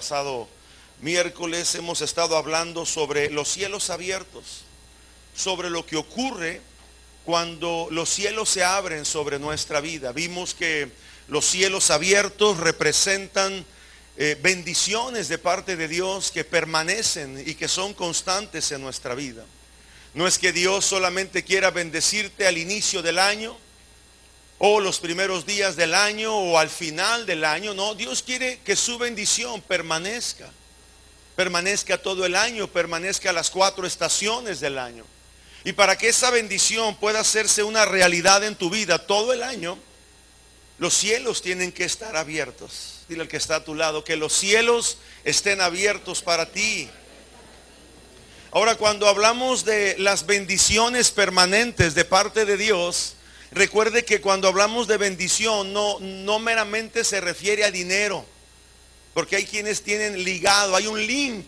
Pasado miércoles hemos estado hablando sobre los cielos abiertos, sobre lo que ocurre cuando los cielos se abren sobre nuestra vida. Vimos que los cielos abiertos representan bendiciones de parte de Dios que permanecen y que son constantes en nuestra vida. No es que Dios solamente quiera bendecirte al inicio del año o los primeros días del año o al final del año. No, Dios quiere que su bendición permanezca todo el año, permanezca las 4 estaciones del año. Y para que esa bendición pueda hacerse una realidad en tu vida todo el año, los cielos tienen que estar abiertos. Dile al que está a tu lado que los cielos estén abiertos para ti. Ahora, cuando hablamos de las bendiciones permanentes de parte de Dios, recuerde que cuando hablamos de bendición no meramente se refiere a dinero, porque hay quienes tienen ligado, hay un link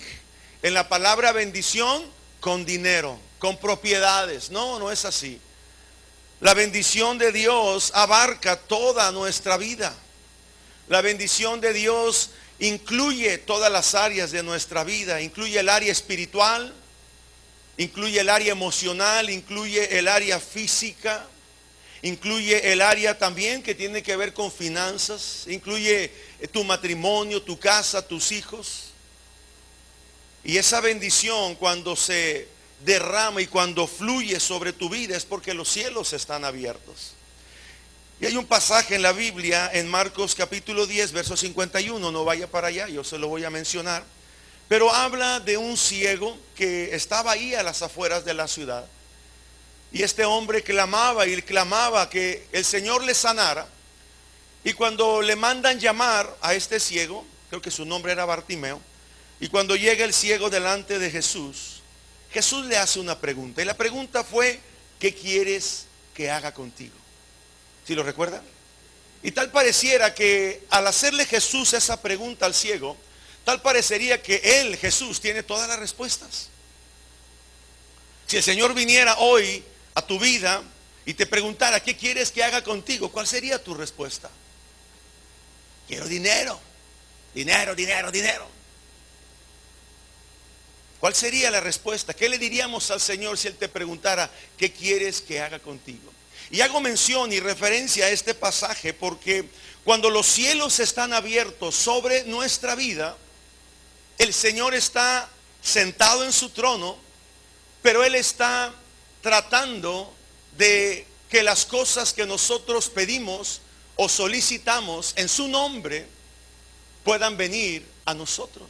en la palabra bendición con dinero, con propiedades. No es así. La bendición de Dios abarca toda nuestra vida. La bendición de Dios incluye todas las áreas de nuestra vida, incluye el área espiritual, incluye el área emocional, incluye el área física, incluye el área también que tiene que ver con finanzas, incluye tu matrimonio, tu casa, tus hijos. Y esa bendición, cuando se derrama y cuando fluye sobre tu vida, es porque los cielos están abiertos. Y hay un pasaje en la Biblia, en Marcos capítulo 10, verso 51, no vaya para allá, yo se lo voy a mencionar, pero habla de un ciego que estaba ahí a las afueras de la ciudad. Y este hombre clamaba y clamaba que el Señor le sanara. Y cuando le mandan llamar a este ciego, creo que su nombre era Bartimeo, y cuando llega el ciego delante de Jesús, Jesús le hace una pregunta. Y la pregunta fue: ¿qué quieres que haga contigo? ¿Sí lo recuerdan? Y tal pareciera que al hacerle Jesús esa pregunta al ciego, tal parecería que él, Jesús, tiene todas las respuestas. Si el Señor viniera hoy a tu vida y te preguntara: ¿qué quieres que haga contigo?, ¿cuál sería tu respuesta? Quiero dinero, dinero, dinero, dinero. ¿Cuál sería la respuesta? ¿Qué le diríamos al Señor si Él te preguntara: ¿qué quieres que haga contigo? Y hago mención y referencia a este pasaje porque cuando los cielos están abiertos sobre nuestra vida, el Señor está sentado en su trono, pero Él está tratando de que las cosas que nosotros pedimos o solicitamos en su nombre puedan venir a nosotros.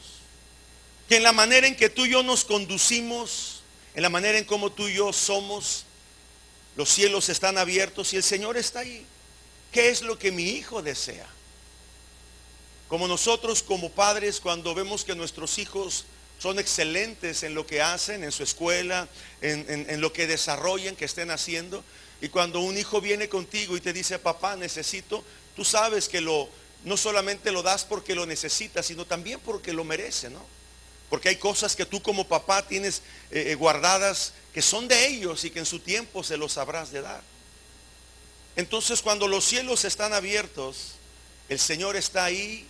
Que en la manera en que tú y yo nos conducimos, en la manera en cómo tú y yo somos, los cielos están abiertos y el Señor está ahí. ¿Qué es lo que mi hijo desea? Como nosotros como padres, cuando vemos que nuestros hijos son excelentes en lo que hacen, en su escuela, en lo que desarrollan, que estén haciendo. Y cuando un hijo viene contigo y te dice: papá, necesito, tú sabes que no solamente lo das porque lo necesitas, sino también porque lo merece, ¿no? Porque hay cosas que tú como papá tienes guardadas que son de ellos y que en su tiempo se los habrás de dar. Entonces, cuando los cielos están abiertos, el Señor está ahí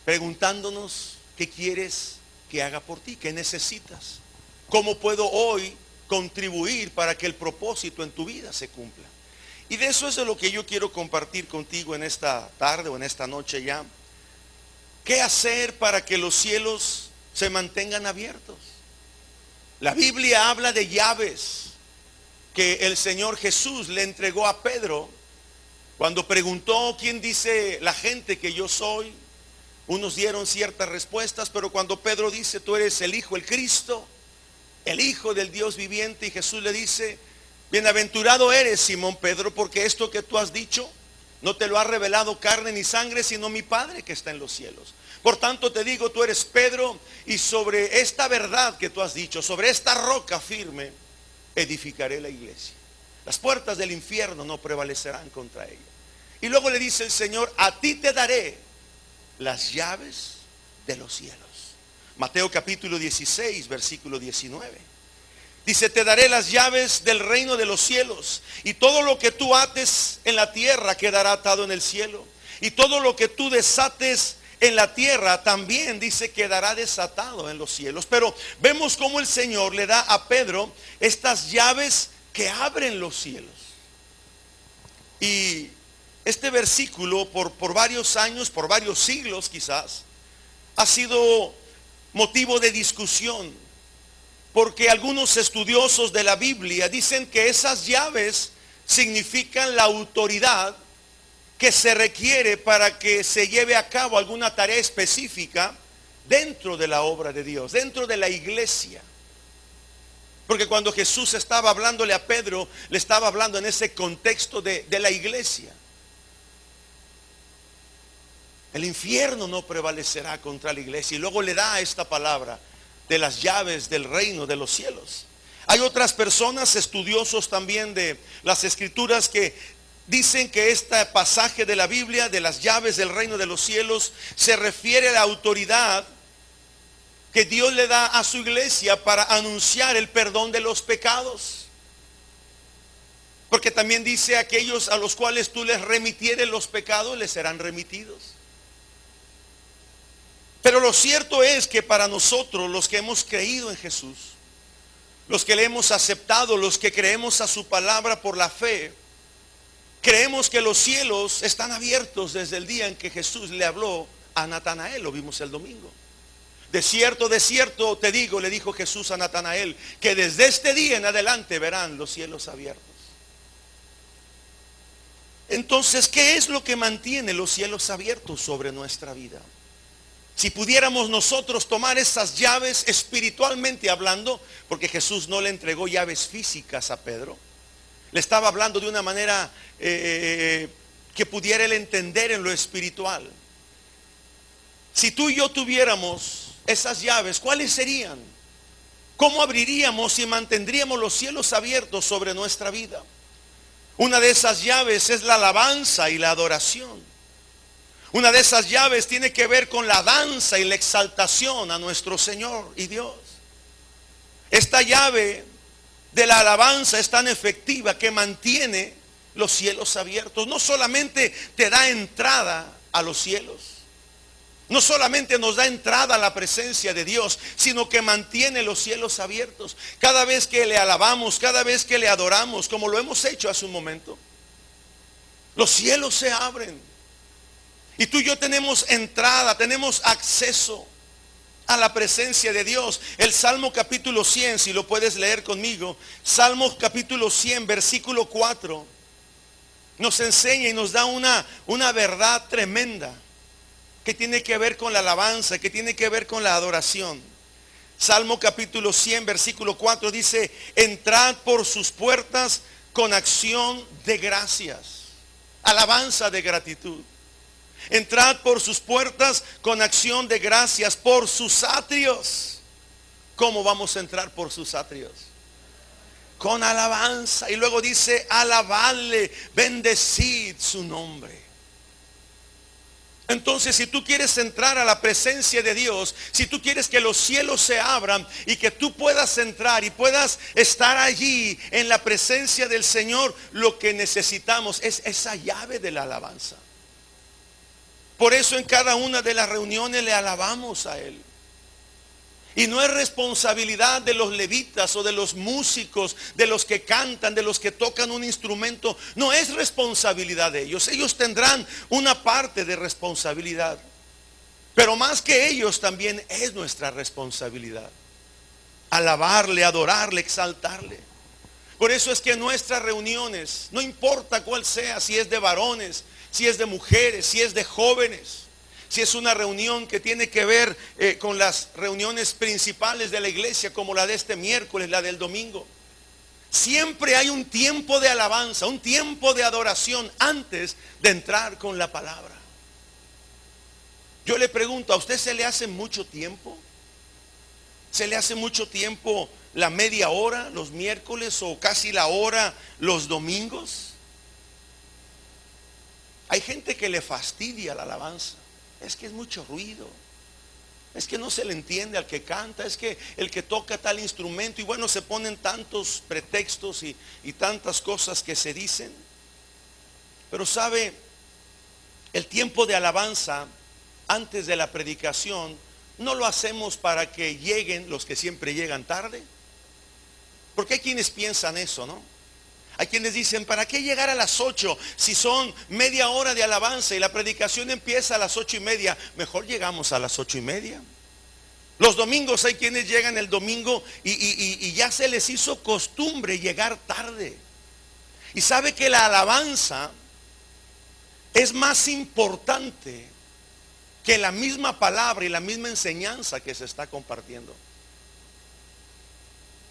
preguntándonos: ¿qué quieres que haga por ti? ¿Qué necesitas? ¿Cómo puedo hoy contribuir para que el propósito en tu vida se cumpla? Y de eso es de lo que yo quiero compartir contigo en esta tarde o en esta noche ya. ¿Qué hacer para que los cielos se mantengan abiertos? La Biblia habla de llaves que el Señor Jesús le entregó a Pedro cuando preguntó: ¿quién dice la gente que yo soy? Unos dieron ciertas respuestas, pero cuando Pedro dice: tú eres el Hijo, el Cristo, el Hijo del Dios viviente, y Jesús le dice: bienaventurado eres, Simón Pedro, porque esto que tú has dicho no te lo ha revelado carne ni sangre, sino mi Padre que está en los cielos. Por tanto te digo, tú eres Pedro, y sobre esta verdad que tú has dicho, sobre esta roca firme, edificaré la iglesia. Las puertas del infierno no prevalecerán contra ella. Y luego le dice el Señor: a ti te daré las llaves de los cielos. Mateo capítulo 16, versículo 19. Dice: te daré las llaves del reino de los cielos, y todo lo que tú ates en la tierra quedará atado en el cielo, y todo lo que tú desates en la tierra, también dice quedará desatado en los cielos. Pero vemos cómo el Señor le da a Pedro estas llaves que abren los cielos. Y este versículo por varios años, por varios siglos quizás, ha sido motivo de discusión, porque algunos estudiosos de la Biblia dicen que esas llaves significan la autoridad que se requiere para que se lleve a cabo alguna tarea específica dentro de la obra de Dios, dentro de la iglesia. Porque cuando Jesús estaba hablándole a Pedro, le estaba hablando en ese contexto de la iglesia. El infierno no prevalecerá contra la iglesia. Y luego le da esta palabra de las llaves del reino de los cielos. Hay otras personas, estudiosos también de las escrituras, que dicen que este pasaje de la Biblia, de las llaves del reino de los cielos, se refiere a la autoridad que Dios le da a su iglesia para anunciar el perdón de los pecados. Porque también dice: aquellos a los cuales tú les remitieres los pecados, les serán remitidos. Pero lo cierto es que para nosotros, los que hemos creído en Jesús, los que le hemos aceptado, los que creemos a su palabra por la fe, creemos que los cielos están abiertos desde el día en que Jesús le habló a Natanael. Lo vimos el domingo. De cierto te digo, le dijo Jesús a Natanael, que desde este día en adelante verán los cielos abiertos. Entonces, ¿qué es lo que mantiene los cielos abiertos sobre nuestra vida? Si pudiéramos nosotros tomar esas llaves espiritualmente hablando, porque Jesús no le entregó llaves físicas a Pedro, le estaba hablando de una manera que pudiera él entender en lo espiritual. Si tú y yo tuviéramos esas llaves, ¿cuáles serían? ¿Cómo abriríamos y mantendríamos los cielos abiertos sobre nuestra vida? Una de esas llaves es la alabanza y la adoración. Una de esas llaves tiene que ver con la danza y la exaltación a nuestro Señor y Dios. Esta llave de la alabanza es tan efectiva que mantiene los cielos abiertos. No solamente te da entrada a los cielos, no solamente nos da entrada a la presencia de Dios, sino que mantiene los cielos abiertos. Cada vez que le alabamos, cada vez que le adoramos, como lo hemos hecho hace un momento, los cielos se abren. Y tú y yo tenemos entrada, tenemos acceso a la presencia de Dios. El Salmo capítulo 100, si lo puedes leer conmigo. Salmo capítulo 100, versículo 4. Nos enseña y nos da una verdad tremenda que tiene que ver con la alabanza, que tiene que ver con la adoración. Salmo capítulo 100, versículo 4 dice: entrad por sus puertas con acción de gracias. Alabanza de gratitud. Entrad por sus puertas con acción de gracias, por sus atrios. ¿Cómo vamos a entrar por sus atrios? Con alabanza. Y luego dice: alabadle, bendecid su nombre. Entonces, si tú quieres entrar a la presencia de Dios, si tú quieres que los cielos se abran y que tú puedas entrar y puedas estar allí en la presencia del Señor, lo que necesitamos es esa llave de la alabanza. Por eso en cada una de las reuniones le alabamos a Él. Y no es responsabilidad de los levitas o de los músicos, de los que cantan, de los que tocan un instrumento. No es responsabilidad de ellos. Ellos tendrán una parte de responsabilidad. Pero más que ellos también es nuestra responsabilidad. Alabarle, adorarle, exaltarle. Por eso es que nuestras reuniones, no importa cuál sea, si es de varones, si es de mujeres, si es de jóvenes, si es una reunión que tiene que ver con las reuniones principales de la iglesia, como la de este miércoles, la del domingo, siempre hay un tiempo de alabanza, un tiempo de adoración antes de entrar con la palabra. Yo le pregunto, ¿a usted se le hace mucho tiempo? ¿Se le hace mucho tiempo la media hora los miércoles o casi la hora los domingos? Hay gente que le fastidia la alabanza. Es que es mucho ruido. Es que no se le entiende al que canta. Es que el que toca tal instrumento. Y bueno, se ponen tantos pretextos y tantas cosas que se dicen. Pero sabe, el tiempo de alabanza antes de la predicación, no lo hacemos para que lleguen los que siempre llegan tarde. Porque hay quienes piensan eso, ¿no? Hay quienes dicen, ¿para qué llegar a las 8 si son media hora de alabanza y la predicación empieza a las 8:30? Mejor llegamos a las 8:30. Los domingos hay quienes llegan el domingo y ya se les hizo costumbre llegar tarde. Y sabe que la alabanza es más importante que la misma palabra y la misma enseñanza que se está compartiendo.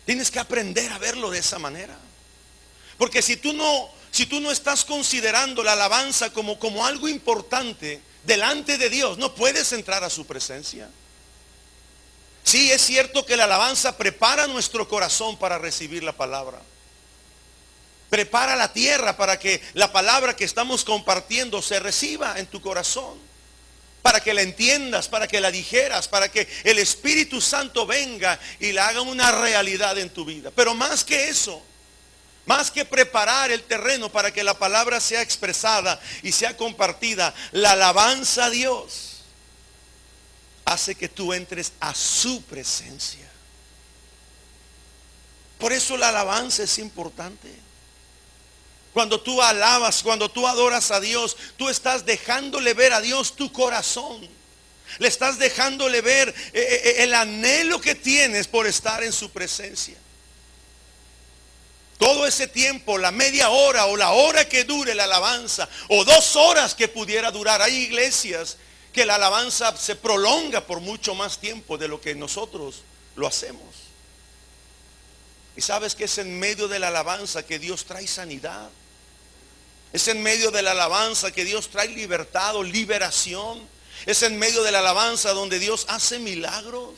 Tienes que aprender a verlo de esa manera. Porque si tú no estás considerando la alabanza como algo importante delante de Dios, no puedes entrar a su presencia. Sí, es cierto que la alabanza prepara nuestro corazón para recibir la palabra. Prepara la tierra para que la palabra que estamos compartiendo se reciba en tu corazón. Para que la entiendas, para que la dijeras, para que el Espíritu Santo venga y la haga una realidad en tu vida. Pero más que eso, más que preparar el terreno para que la palabra sea expresada y sea compartida, la alabanza a Dios hace que tú entres a su presencia. Por eso la alabanza es importante. Cuando tú alabas, cuando tú adoras a Dios, tú estás dejándole ver a Dios tu corazón. Le estás dejándole ver el anhelo que tienes por estar en su presencia. Todo ese tiempo, la media hora o la hora que dure la alabanza, o 2 horas que pudiera durar. Hay iglesias que la alabanza se prolonga por mucho más tiempo de lo que nosotros lo hacemos. Y sabes que es en medio de la alabanza que Dios trae sanidad. Es en medio de la alabanza que Dios trae libertad o liberación. Es en medio de la alabanza donde Dios hace milagros.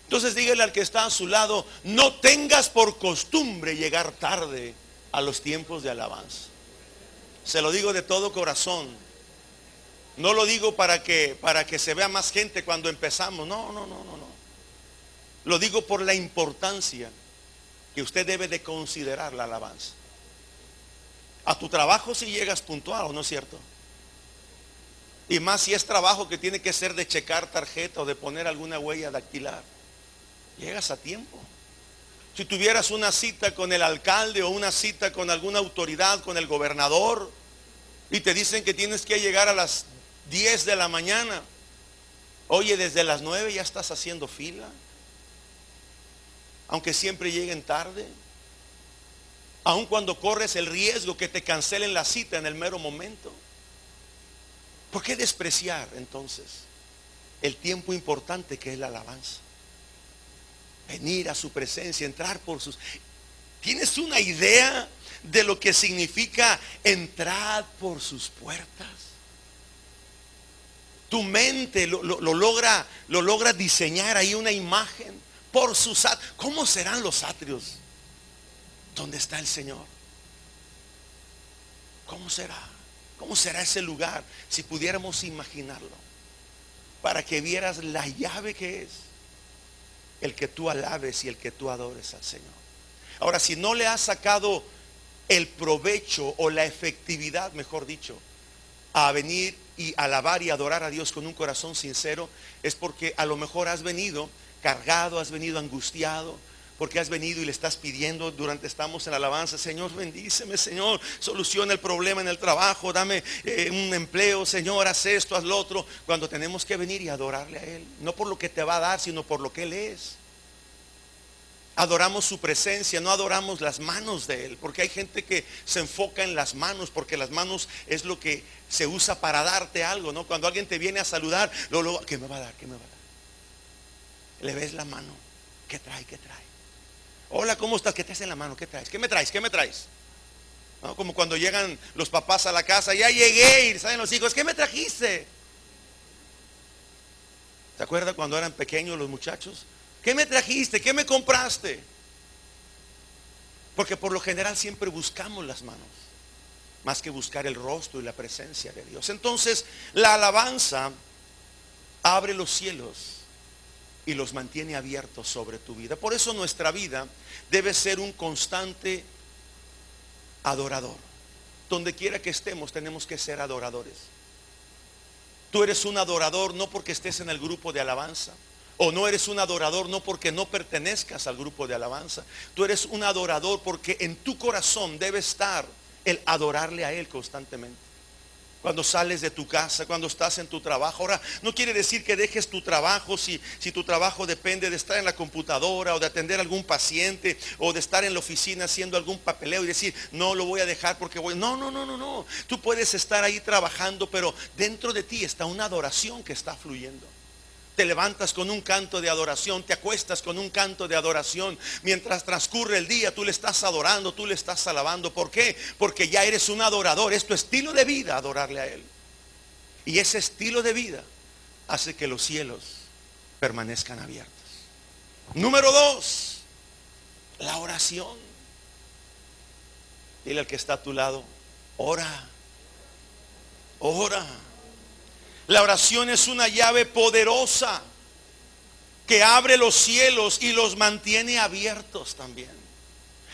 Entonces dígale al que está a su lado, no tengas por costumbre llegar tarde a los tiempos de alabanza. Se lo digo de todo corazón. No lo digo para que se vea más gente cuando empezamos. No. Lo digo por la importancia que usted debe de considerar la alabanza. A tu trabajo si llegas puntual, ¿o no es cierto? Y más si es trabajo que tiene que ser de checar tarjeta o de poner alguna huella dactilar. Llegas a tiempo. Si tuvieras una cita con el alcalde o una cita con alguna autoridad, con el gobernador, y te dicen que tienes que llegar a las 10 de la mañana, oye, desde las 9 ya estás haciendo fila, aunque siempre lleguen tarde, aun cuando corres el riesgo que te cancelen la cita en el mero momento. ¿Por qué despreciar entonces el tiempo importante que es la alabanza? Venir a su presencia, entrar por sus... ¿Tienes una idea de lo que significa entrar por sus puertas? Tu mente lo logra diseñar ahí una imagen por sus atrios. ¿Cómo serán los atrios donde está el Señor? ¿Cómo será? ¿Cómo será ese lugar si pudiéramos imaginarlo? Para que vieras la llave que es el que tú alabes y el que tú adores al Señor. Ahora, si no le has sacado el provecho o la efectividad, mejor dicho, a venir y alabar y adorar a Dios con un corazón sincero, es porque a lo mejor has venido cargado, has venido angustiado, porque has venido y le estás pidiendo durante estamos en la alabanza, Señor, bendíceme, Señor, soluciona el problema en el trabajo, dame un empleo, Señor, haz esto, haz lo otro, cuando tenemos que venir y adorarle a Él, no por lo que te va a dar, sino por lo que Él es. Adoramos su presencia, no adoramos las manos de Él, porque hay gente que se enfoca en las manos, porque las manos es lo que se usa para darte algo, ¿no? Cuando alguien te viene a saludar, luego, ¿qué me va a dar? ¿Qué me va a dar? Le ves la mano, ¿qué trae? ¿Qué trae? Hola, ¿cómo estás? ¿Qué traes en la mano? ¿Qué traes? ¿Qué me traes? ¿Qué me traes? ¿No? Como cuando llegan los papás a la casa, ya llegué, y saben los hijos, ¿qué me trajiste? ¿Se acuerda cuando eran pequeños los muchachos? ¿Qué me trajiste? ¿Qué me compraste? Porque por lo general siempre buscamos las manos, más que buscar el rostro y la presencia de Dios. Entonces, la alabanza abre los cielos y los mantiene abiertos sobre tu vida. Por eso nuestra vida debe ser un constante adorador. Donde quiera que estemos tenemos que ser adoradores. Tú eres un adorador no porque estés en el grupo de alabanza. O no eres un adorador no porque no pertenezcas al grupo de alabanza. Tú eres un adorador porque en tu corazón debe estar el adorarle a Él constantemente. Cuando sales de tu casa, cuando estás en tu trabajo. Ahora, no quiere decir que dejes tu trabajo si tu trabajo depende de estar en la computadora o de atender a algún paciente o de estar en la oficina haciendo algún papeleo y decir, no lo voy a dejar porque voy. No. Tú puedes estar ahí trabajando, pero dentro de ti está una adoración que está fluyendo. Te levantas con un canto de adoración, te acuestas con un canto de adoración. Mientras transcurre el día, tú le estás adorando, tú le estás alabando. ¿Por qué? Porque ya eres un adorador. Es tu estilo de vida adorarle a Él. Y ese estilo de vida hace que los cielos permanezcan abiertos. Número 2, la oración. Dile al que está a tu lado, ora. Ora. La oración es una llave poderosa que abre los cielos y los mantiene abiertos también.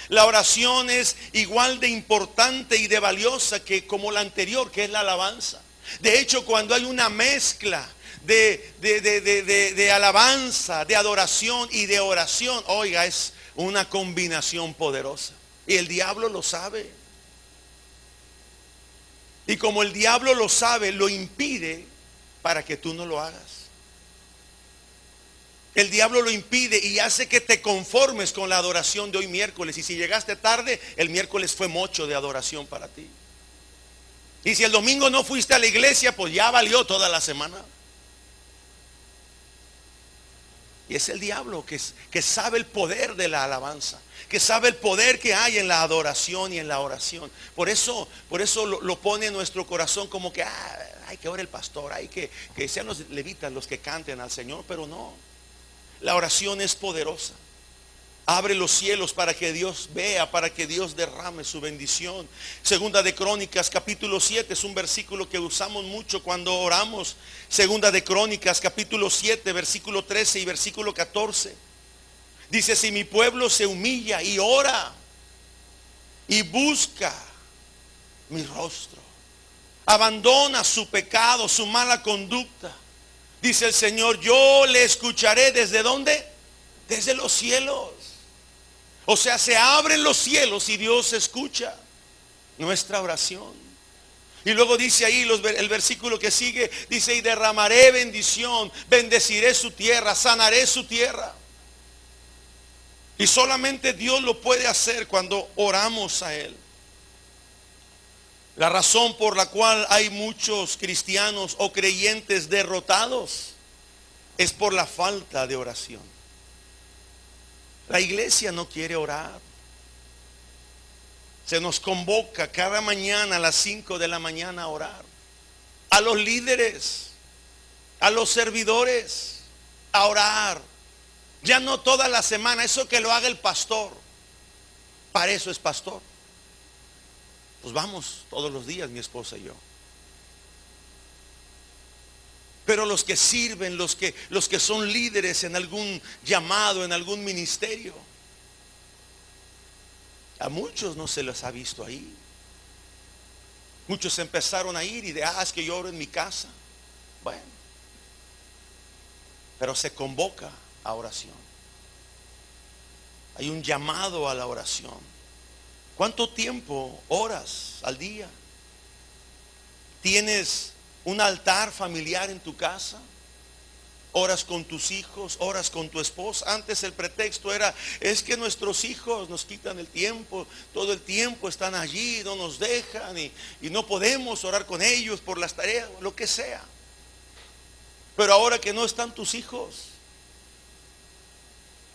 La oración es igual de importante y de valiosa que como la anterior, que es la alabanza. De hecho, cuando hay una mezcla de alabanza, de adoración y de oración, oiga, es una combinación poderosa. Y el diablo lo sabe. Y como el diablo lo sabe, lo impide para que tú no lo hagas. El diablo lo impide y hace que te conformes con la adoración de hoy miércoles. Y si llegaste tarde, el miércoles fue mocho de adoración para ti. Y si el domingo no fuiste a la iglesia, pues ya valió toda la semana. Y es el diablo que sabe el poder de la alabanza, que sabe el poder que hay en la adoración y en la oración. Por eso lo pone en nuestro corazón como que hay que orar el pastor, hay que sean los levitas los que canten al Señor. Pero no, la oración es poderosa. Abre los cielos para que Dios vea, para que Dios derrame su bendición. Segunda de Crónicas capítulo 7 es un versículo que usamos mucho cuando oramos. Segunda de Crónicas capítulo 7 versículo 13 y versículo 14. Dice, si mi pueblo se humilla y ora y busca mi rostro, abandona su pecado, su mala conducta, dice el Señor, yo le escucharé. ¿Desde dónde? Desde los cielos. O sea, se abren los cielos y Dios escucha nuestra oración. Y luego dice ahí el versículo que sigue, dice, y derramaré bendición, bendeciré su tierra, sanaré su tierra. Y solamente Dios lo puede hacer cuando oramos a Él. La razón por la cual hay muchos cristianos o creyentes derrotados es por la falta de oración. La iglesia no quiere orar. Se nos convoca cada mañana a las 5 de la mañana a orar. A los líderes, a los servidores, a orar. Ya no toda la semana, eso que lo haga el pastor. Para eso es pastor. Pues vamos todos los días, mi esposa y yo. Pero los que sirven, los que son líderes en algún llamado, en algún ministerio, a muchos no se les ha visto ahí. Muchos empezaron a ir y es que yo oro en mi casa. Bueno, pero se convoca a oración. Hay un llamado a la oración. ¿Cuánto tiempo oras al día? ¿Tienes un altar familiar en tu casa? Oras con tus hijos, oras con tu esposa. Antes el pretexto era, es que nuestros hijos nos quitan el tiempo, todo el tiempo están allí, no nos dejan y no podemos orar con ellos por las tareas, lo que sea. Pero ahora que no están tus hijos,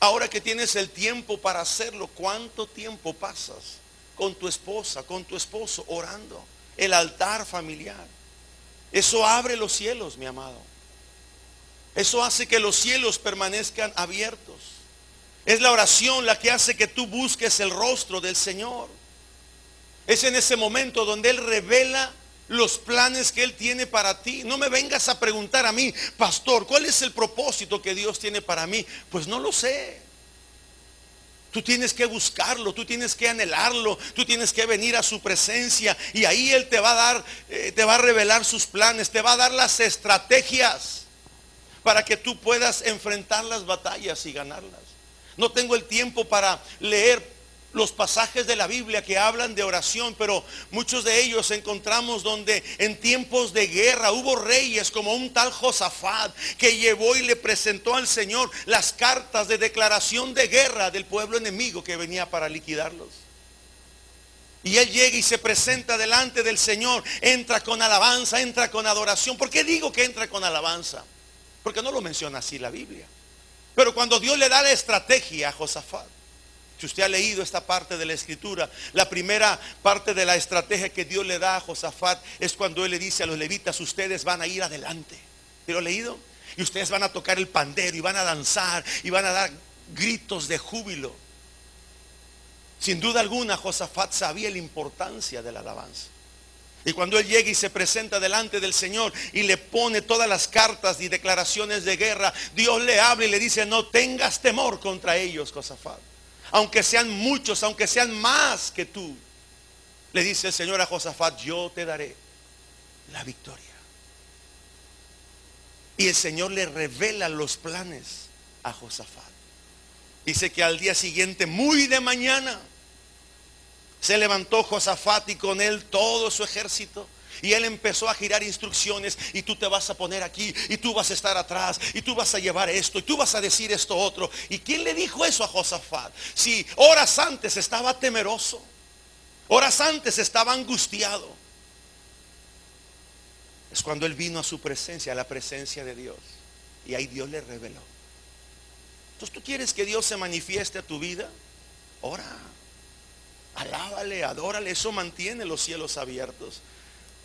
ahora que tienes el tiempo para hacerlo, ¿cuánto tiempo pasas con tu esposa, con tu esposo orando? El altar familiar. Eso abre los cielos, mi amado. Eso hace que los cielos permanezcan abiertos. Es la oración la que hace que tú busques el rostro del Señor. Es en ese momento donde Él revela los planes que Él tiene para ti. No me vengas a preguntar a mí, pastor, ¿cuál es el propósito que Dios tiene para mí? Pues no lo sé. Tú tienes que buscarlo, tú tienes que anhelarlo, tú tienes que venir a su presencia y ahí Él te va a dar, te va a revelar sus planes, te va a dar las estrategias para que tú puedas enfrentar las batallas y ganarlas. No tengo el tiempo para leer los pasajes de la Biblia que hablan de oración, pero muchos de ellos encontramos donde en tiempos de guerra hubo reyes como un tal Josafat que llevó y le presentó al Señor las cartas de declaración de guerra del pueblo enemigo que venía para liquidarlos. Y él llega y se presenta delante del Señor, entra con alabanza, entra con adoración. ¿Por qué digo que entra con alabanza? Porque no lo menciona así la Biblia. Pero cuando Dios le da la estrategia a Josafat, si usted ha leído esta parte de la escritura, la primera parte de la estrategia que Dios le da a Josafat es cuando Él le dice a los levitas: ustedes van a ir adelante. ¿Lo ha leído? Y ustedes van a tocar el pandero y van a danzar y van a dar gritos de júbilo. Sin duda alguna, Josafat sabía la importancia de la alabanza. Y cuando él llega y se presenta delante del Señor y le pone todas las cartas y declaraciones de guerra, Dios le habla y le dice: no tengas temor contra ellos, Josafat. Aunque sean muchos, aunque sean más que tú, le dice el Señor a Josafat: yo te daré la victoria. Y el Señor le revela los planes a Josafat. Dice que al día siguiente, muy de mañana, se levantó Josafat y con él todo su ejército. Y él empezó a girar instrucciones: y tú te vas a poner aquí, y tú vas a estar atrás, y tú vas a llevar esto, y tú vas a decir esto otro. ¿Y quién le dijo eso a Josafat? Si horas antes estaba temeroso, horas antes estaba angustiado. Es cuando él vino a su presencia, a la presencia de Dios, y ahí Dios le reveló. Entonces, ¿tú quieres que Dios se manifieste a tu vida? Ora, alábale, adórale. Eso mantiene los cielos abiertos.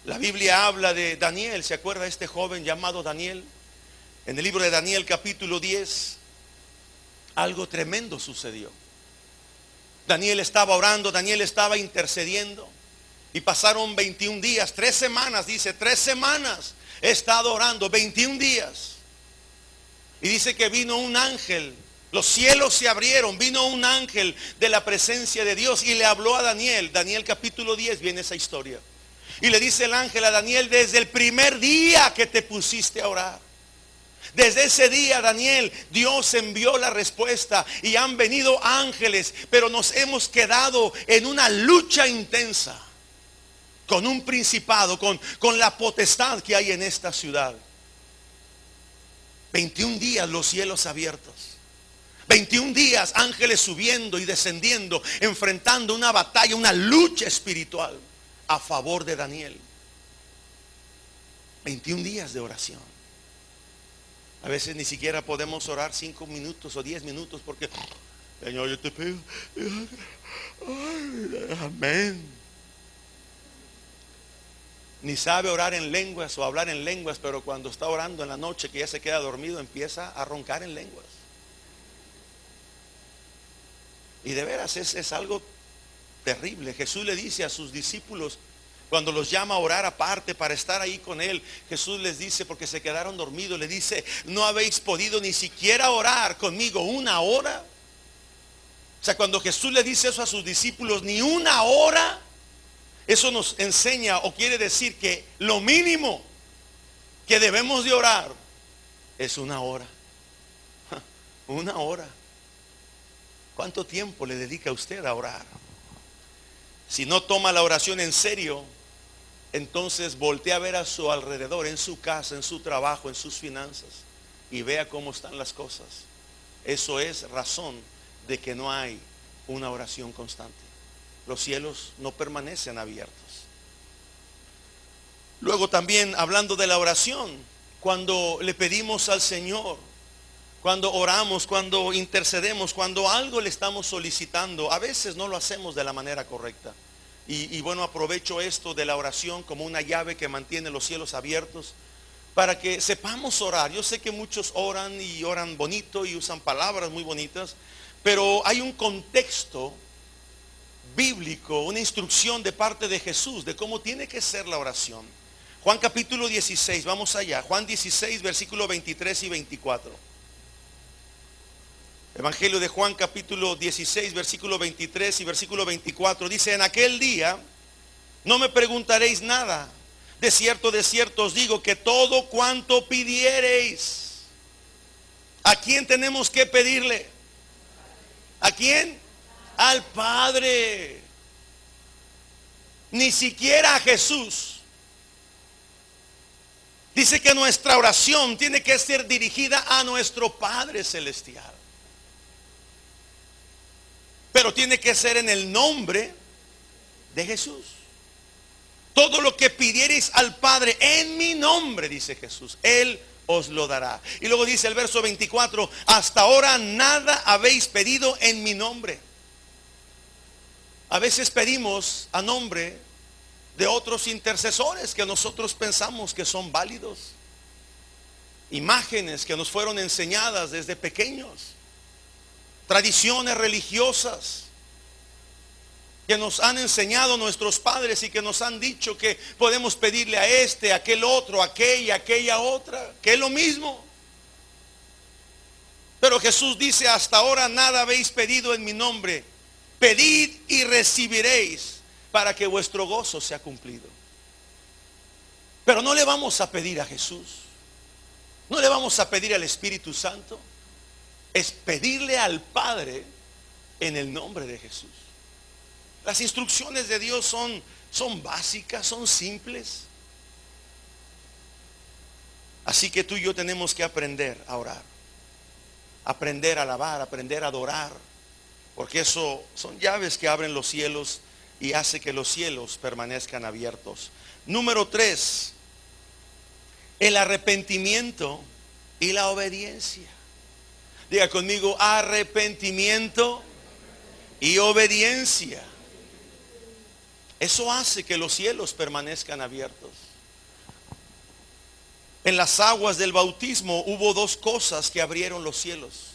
La Biblia habla de Daniel. ¿Se acuerda de este joven llamado Daniel? En el libro de Daniel capítulo 10, algo tremendo sucedió. Daniel estaba orando, Daniel estaba intercediendo. Y pasaron 21 días, 3 semanas, dice, 3 semanas he estado orando, 21 días. Y dice que vino un ángel, los cielos se abrieron, vino un ángel de la presencia de Dios y le habló a Daniel. Daniel capítulo 10 viene esa historia. Y le dice el ángel a Daniel: desde el primer día que te pusiste a orar, desde ese día, Daniel, Dios envió la respuesta y han venido ángeles, pero nos hemos quedado en una lucha intensa con un principado, con la potestad que hay en esta ciudad. 21 días los cielos abiertos, 21 días ángeles subiendo y descendiendo, enfrentando una batalla, una lucha espiritual a favor de Daniel. 21 días de oración. A veces ni siquiera podemos orar 5 minutos o 10 minutos porque: Señor, yo te pido, amén. Ni sabe orar en lenguas o hablar en lenguas, pero cuando está orando en la noche, que ya se queda dormido, empieza a roncar en lenguas. Y de veras es algo terrible. Jesús le dice a sus discípulos, cuando los llama a orar aparte para estar ahí con él, Jesús les dice, porque se quedaron dormidos, le dice: no habéis podido ni siquiera orar conmigo 1 hora. O sea, cuando Jesús le dice eso a sus discípulos, ni 1 hora, eso nos enseña o quiere decir que lo mínimo que debemos de orar es 1 hora. 1 hora. ¿Cuánto tiempo le dedica usted a orar? Si no toma la oración en serio, entonces voltea a ver a su alrededor, en su casa, en su trabajo, en sus finanzas, y vea cómo están las cosas. Eso es razón de que no hay una oración constante. Los cielos no permanecen abiertos. Luego también, hablando de la oración, cuando le pedimos al Señor, cuando oramos, cuando intercedemos, cuando algo le estamos solicitando, a veces no lo hacemos de la manera correcta. Y bueno, aprovecho esto de la oración como una llave que mantiene los cielos abiertos para que sepamos orar. Yo sé que muchos oran y oran bonito y usan palabras muy bonitas, pero hay un contexto bíblico, una instrucción de parte de Jesús de cómo tiene que ser la oración. Juan capítulo 16, vamos allá. Juan 16, versículo 23 y 24. Evangelio de Juan capítulo 16, versículo 23 y versículo 24. Dice: en aquel día no me preguntaréis nada. De cierto os digo que todo cuanto pidiereis. ¿A quién tenemos que pedirle? ¿A quién? Al Padre. Ni siquiera a Jesús. Dice que nuestra oración tiene que ser dirigida a nuestro Padre Celestial. Pero tiene que ser en el nombre de Jesús. Todo lo que pidiereis al Padre en mi nombre, dice Jesús, Él os lo dará. Y luego dice el verso 24: hasta ahora nada habéis pedido en mi nombre. A veces pedimos a nombre de otros intercesores que nosotros pensamos que son válidos. Imágenes que nos fueron enseñadas desde pequeños. Tradiciones religiosas que nos han enseñado nuestros padres y que nos han dicho que podemos pedirle a este, a aquel otro, a aquella otra, que es lo mismo. Pero Jesús dice: hasta ahora nada habéis pedido en mi nombre. Pedid y recibiréis, para que vuestro gozo sea cumplido. Pero no le vamos a pedir a Jesús, no le vamos a pedir al Espíritu Santo. Es pedirle al Padre en el nombre de Jesús. Las instrucciones de Dios son básicas, son simples. Así que tú y yo tenemos que aprender a orar, aprender a alabar, aprender a adorar, porque eso son llaves que abren los cielos y hace que los cielos permanezcan abiertos. Número 3, el arrepentimiento y la obediencia. Diga conmigo: arrepentimiento y obediencia. Eso hace que los cielos permanezcan abiertos. En las aguas del bautismo hubo dos cosas que abrieron los cielos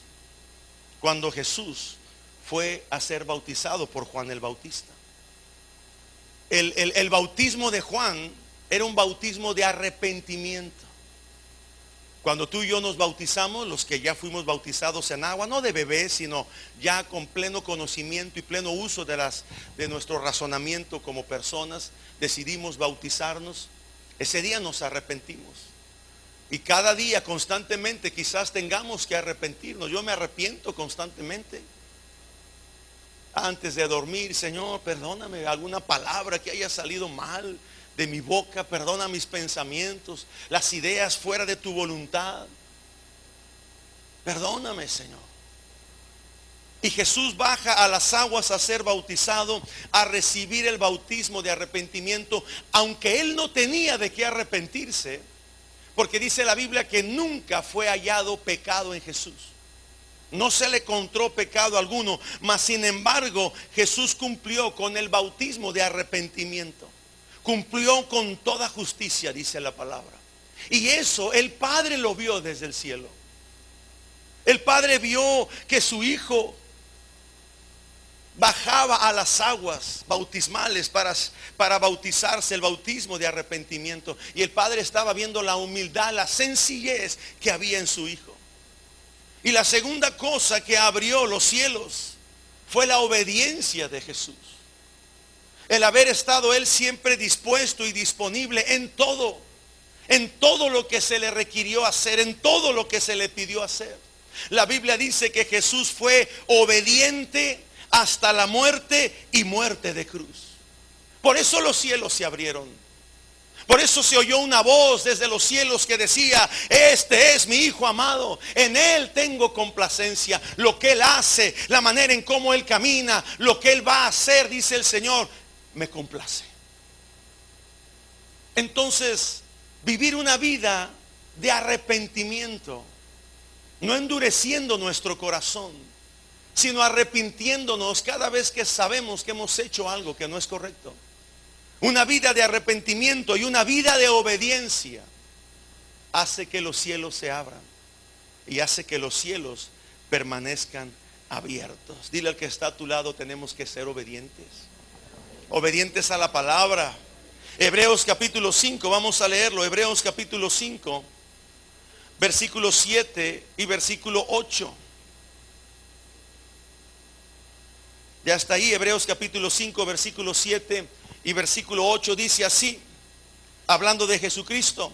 cuando Jesús fue a ser bautizado por Juan el Bautista. El bautismo de Juan era un bautismo de arrepentimiento. Cuando tú y yo nos bautizamos, los que ya fuimos bautizados en agua, no de bebés, sino ya con pleno conocimiento y pleno uso de nuestro razonamiento como personas, decidimos bautizarnos. Ese día nos arrepentimos. Y cada día constantemente quizás tengamos que arrepentirnos. Yo me arrepiento constantemente. Antes de dormir: Señor, perdóname alguna palabra que haya salido mal de mi boca, perdona mis pensamientos, las ideas fuera de tu voluntad. Perdóname, Señor. Y Jesús baja a las aguas a ser bautizado, a recibir el bautismo de arrepentimiento, aunque él no tenía de qué arrepentirse, porque dice la Biblia que nunca fue hallado pecado en Jesús. No se le encontró pecado alguno, mas sin embargo Jesús cumplió con el bautismo de arrepentimiento. Cumplió con toda justicia, dice la palabra. Y eso el Padre lo vio desde el cielo. El Padre vio que su Hijo bajaba a las aguas bautismales para bautizarse, el bautismo de arrepentimiento. Y el Padre estaba viendo la humildad, la sencillez que había en su Hijo. Y la segunda cosa que abrió los cielos fue la obediencia de Jesús. El haber estado él siempre dispuesto y disponible en todo lo que se le requirió hacer, en todo lo que se le pidió hacer. La Biblia dice que Jesús fue obediente hasta la muerte y muerte de cruz. Por eso los cielos se abrieron. Por eso se oyó una voz desde los cielos que decía: este es mi Hijo amado, en Él tengo complacencia. Lo que Él hace, la manera en cómo Él camina, lo que Él va a hacer, dice el Señor, me complace. Entonces, vivir una vida de arrepentimiento, no endureciendo nuestro corazón, sino arrepintiéndonos cada vez que sabemos que hemos hecho algo que no es correcto. Una vida de arrepentimiento y una vida de obediencia hace que los cielos se abran y hace que los cielos permanezcan abiertos. Dile al que está a tu lado: tenemos que ser obedientes. Obedientes a la palabra. Hebreos capítulo 5, vamos a leerlo. Hebreos capítulo 5, versículo 7 y versículo 8. Ya está ahí, Hebreos capítulo 5, versículo 7 y versículo 8 dice así, hablando de Jesucristo.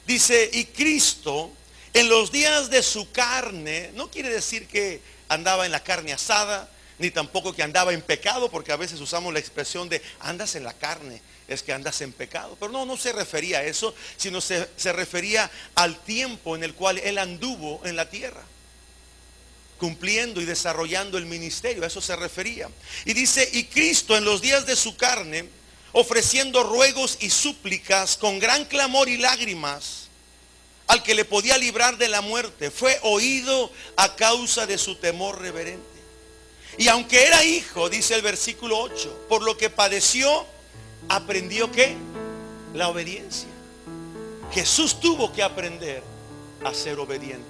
Dice, y Cristo en los días de su carne, no quiere decir que andaba en la carne asada, ni tampoco que andaba en pecado, porque a veces usamos la expresión de andas en la carne, es que andas en pecado. Pero no se refería a eso, sino se refería al tiempo en el cual Él anduvo en la tierra, cumpliendo y desarrollando el ministerio. A eso se refería. Y dice, y Cristo en los días de su carne, ofreciendo ruegos y súplicas con gran clamor y lágrimas al que le podía librar de la muerte, fue oído a causa de su temor reverente. Y aunque era hijo, dice el versículo 8, por lo que padeció, aprendió ¿qué? La obediencia. Jesús tuvo que aprender a ser obediente.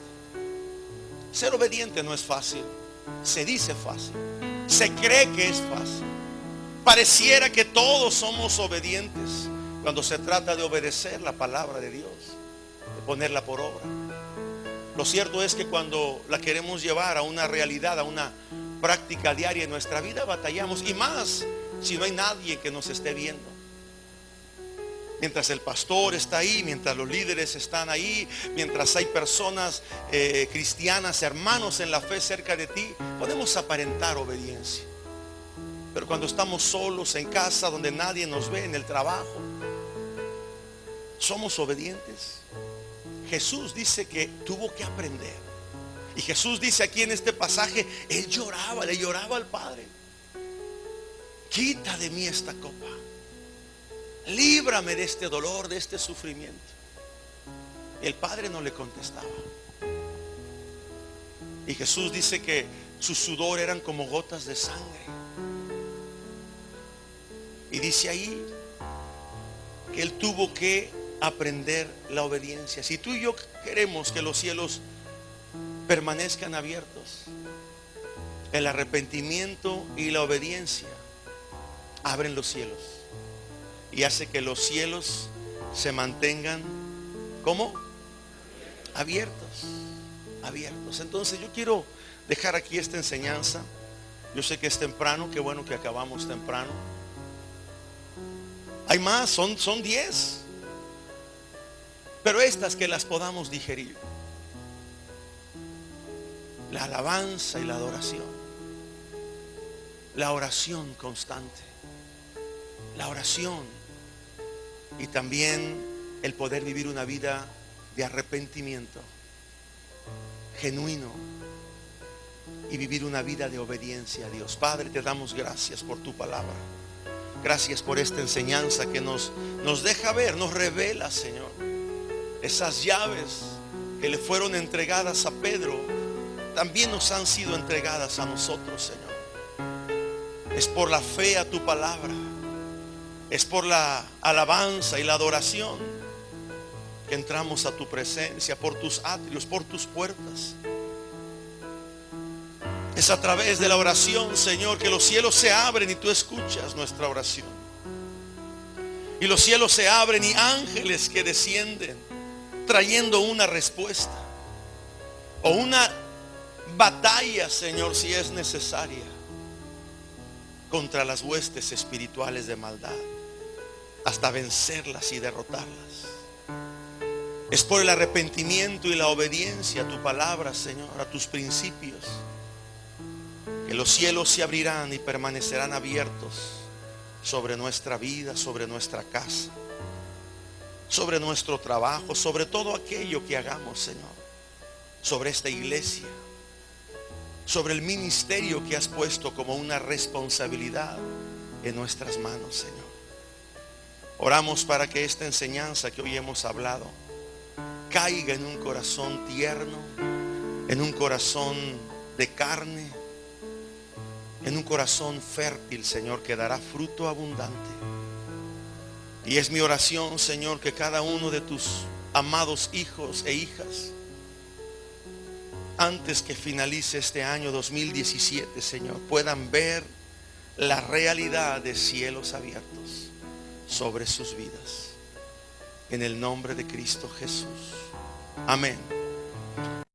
Ser obediente no es fácil. Se dice fácil. Se cree que es fácil. Pareciera que todos somos obedientes cuando se trata de obedecer la palabra de Dios, de ponerla por obra. Lo cierto es que cuando la queremos llevar a una realidad, a una práctica diaria en nuestra vida, batallamos, y más si no hay nadie que nos esté viendo. Mientras el pastor está ahí, mientras los líderes están ahí, mientras hay personas cristianas, hermanos en la fe cerca de ti, podemos aparentar obediencia. Pero cuando estamos solos en casa, donde nadie nos ve, en el trabajo, ¿somos obedientes? Jesús dice que tuvo que aprender. Y Jesús dice aquí en este pasaje, Él lloraba, le lloraba al Padre. Quita de mí esta copa. Líbrame de este dolor, de este sufrimiento. Y el Padre no le contestaba. Y Jesús dice que su sudor eran como gotas de sangre. Y dice ahí que Él tuvo que aprender la obediencia. Si tú y yo queremos que los cielos permanezcan abiertos, el arrepentimiento y la obediencia abren los cielos y hace que los cielos se mantengan ¿cómo? Abiertos. Entonces yo quiero dejar aquí esta enseñanza. Yo sé que es temprano, qué bueno que acabamos temprano. Hay más, son 10, pero estas que las podamos digerir: la alabanza y la adoración, la oración constante, la oración, y también el poder vivir una vida de arrepentimiento genuino y vivir una vida de obediencia a Dios. Padre, te damos gracias por tu palabra. Gracias por esta enseñanza que nos deja ver, nos revela, Señor, esas llaves que le fueron entregadas a Pedro, también nos han sido entregadas a nosotros, Señor. Es por la fe a tu palabra, es por la alabanza y la adoración que entramos a tu presencia, por tus atrios, por tus puertas. Es a través de la oración, Señor, que los cielos se abren y tú escuchas nuestra oración. Y los cielos se abren y ángeles que descienden trayendo una respuesta o una batalla, Señor, si es necesaria, contra las huestes espirituales de maldad, hasta vencerlas y derrotarlas. Es por el arrepentimiento y la obediencia a tu palabra, Señor, a tus principios, que los cielos se abrirán y permanecerán abiertos sobre nuestra vida, sobre nuestra casa, sobre nuestro trabajo, sobre todo aquello que hagamos, Señor, sobre esta iglesia, sobre el ministerio que has puesto como una responsabilidad en nuestras manos, Señor. Oramos para que esta enseñanza que hoy hemos hablado caiga en un corazón tierno, en un corazón de carne, en un corazón fértil, Señor, que dará fruto abundante. Y es mi oración, Señor, que cada uno de tus amados hijos e hijas, antes que finalice este año 2017, Señor, puedan ver la realidad de cielos abiertos sobre sus vidas. En el nombre de Cristo Jesús. Amén.